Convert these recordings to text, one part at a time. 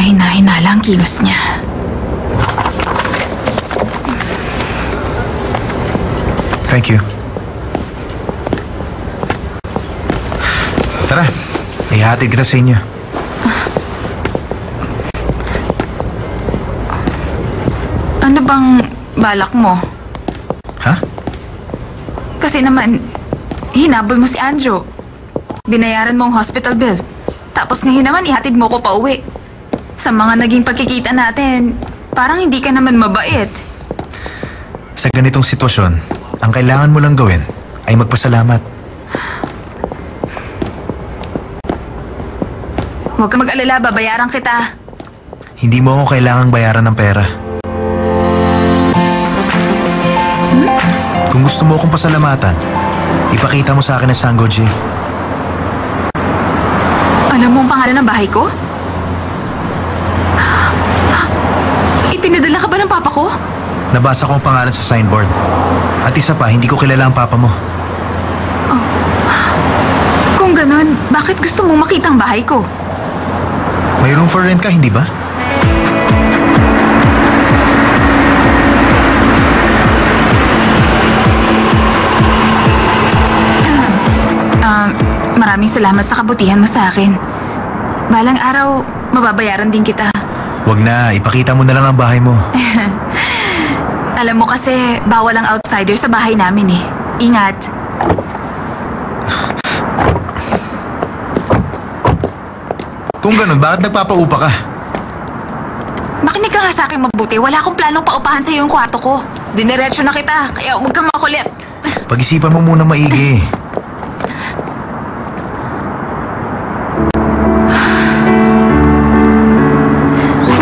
Kahina-hinala ang kilos niya. Thank you. Tara, ihatid kita sa inyo. Ano bang balak mo? Ha? Kasi naman, hinabol mo si Anjo. Binayaran mo ang hospital bill. Tapos ngayon naman, ihatid mo ko pa uwi. Sa mga naging pagkikita natin, parang hindi ka naman mabait. Sa ganitong sitwasyon, ang kailangan mo lang gawin ay magpasalamat. Huwag ka mag-alala, babayaran kita. Hindi mo ako kailangang bayaran ng pera. Kung gusto mo akong pasalamatan, ipakita mo sa akin ang Sangoji. Alam mo ang pangalan ng bahay ko? Ipinadala ka ba ng papa ko? Nabasa ko ang pangalan sa signboard. At isa pa, hindi ko kilala ang papa mo. Oh. Kung ganon, bakit gusto mo makita ang bahay ko? May room for rent ka, hindi ba? Maraming salamat sa kabutihan mo sa akin. Balang araw, mababayaran din kita. Wag na, ipakita mo na lang ang bahay mo. Alam mo kasi, bawal ang outsider sa bahay namin eh. Ingat. Kung ganun, bakit nagpapaupa ka? Makinig ka nga sa akin mabuti. Wala akong planong paupahan sa iyo yung kwarto ko. Diniretso na kita, kaya huwag kang makulit. Pag-isipan mo muna maigi.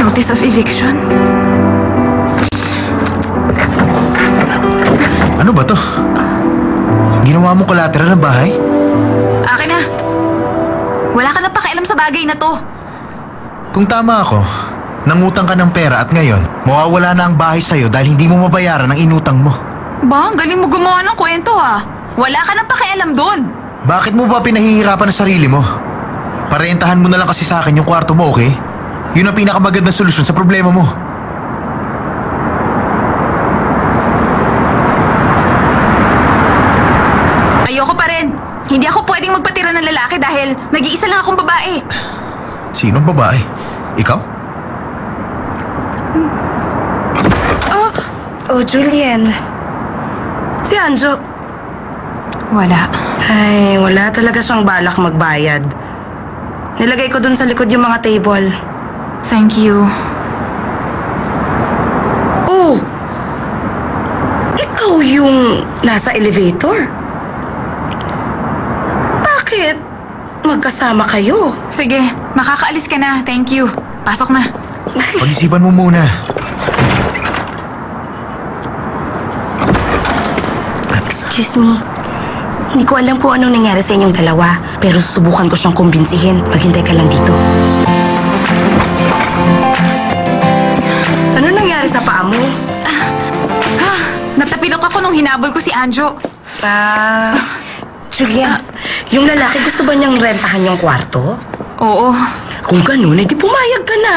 Notice of eviction? Ano ba to? Ginawa mo collateral ng bahay? Akin na. Wala ka na pakialam sa bagay na to. Kung tama ako, nangutang ka ng pera at ngayon, mawawala na ang bahay sa'yo dahil hindi mo mabayaran ang inutang mo. Ba, ang galing mo gumawa ng kwento ah. Wala ka na pakialam doon. Bakit mo ba pinahihirapan ang sarili mo? Parentahan mo na lang kasi sa akin yung kwarto mo, okay? Yun ang pinakamagandang solusyon sa problema mo. Ayoko pa rin. Hindi ako pwedeng magpatira ng lalaki dahil nag-iisa lang akong babae. Sinong babae? Ikaw? Oh, Julian. Si Anjo. Wala. Ay, wala talaga siyang balak magbayad. Nilagay ko dun sa likod yung mga table. Thank you. Oh! Ikaw yung nasa elevator? Bakit? Magkasama kayo? Sige, makakaalis ka na. Thank you. Pasok na. Pag-isipan mo muna. Excuse me. Hindi ko alam kung anong nangyari sa inyong dalawa, pero susubukan ko siyang kumbinsihin. Maghintay ka lang dito. Ano nangyari sa paa mo? Natapilok ako nung hinabol ko si Anjo. Julian, yung lalaki gusto ba niyang rentahan yung kwarto? Oo. Kung ganun, edi pumayag ka na.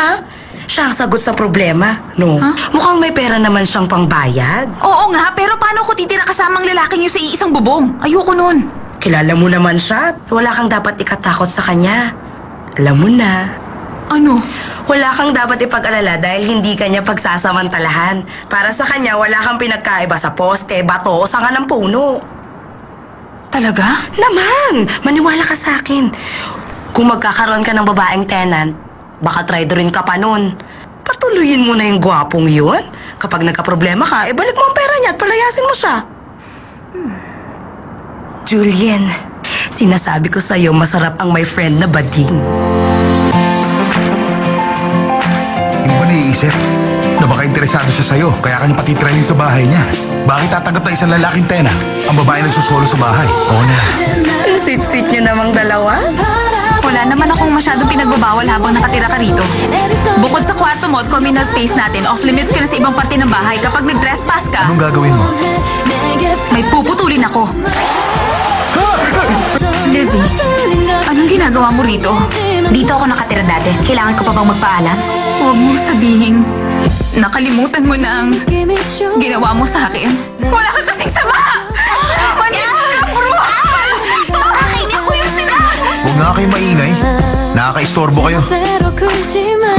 Siya ang sagot sa problema, no? Mukhang may pera naman siyang pangbayad. Oo nga, pero paano ko titira kasamang lalaking yun sa iisang bubong? Ayoko nun. Kilala mo naman siya. Wala kang dapat ikatakot sa kanya. Alam mo na. Ano? Wala kang dapat ipag-alala dahil hindi kanya pagsasamantalahan. Para sa kanya, wala kang pinagkaiba sa poste, bato o sanga ng puno. Talaga? Naman! Maniwala ka sa akin. Kung magkakaroon ka ng babaeng tenant, baka traidorin ka pa nun. Patuloyin mo na yung gwapong yun. Kapag nagka-problema ka, ibalik mo ang pera niya at palayasin mo siya. Julian, sinasabi ko sa'yo, masarap ang my friend na bading. Hindi ba naiisip na baka interesado siya sa'yo kaya kanya patitrainin sa bahay niya? Bakit tatanggap na isang lalaking tena ang babae nagsusolo sa bahay? Oo na. Sweet-sweet niyo namang dalawa. Wala naman akong masyadong pinagbabawal habang nakatira ka rito. Bukod sa kwarto mo at communal space natin, off-limits ka na sa ibang parte ng bahay. Kapag nag-trespass ka, Anong gagawin mo? may puputulin ako. Lizzie, anong ginagawa mo rito? Dito ako nakatira dati. Kailangan ko pa bang magpaalam? Huwag mo sabihin, nakalimutan mo na ang ginawa mo sa akin. Wala ka kasing sama! Manhid ka, brutal! Nakakainis ko yung sila! Huwag nga kayo maingay. Nakakaistorbo kayo. 절대로 굴지 마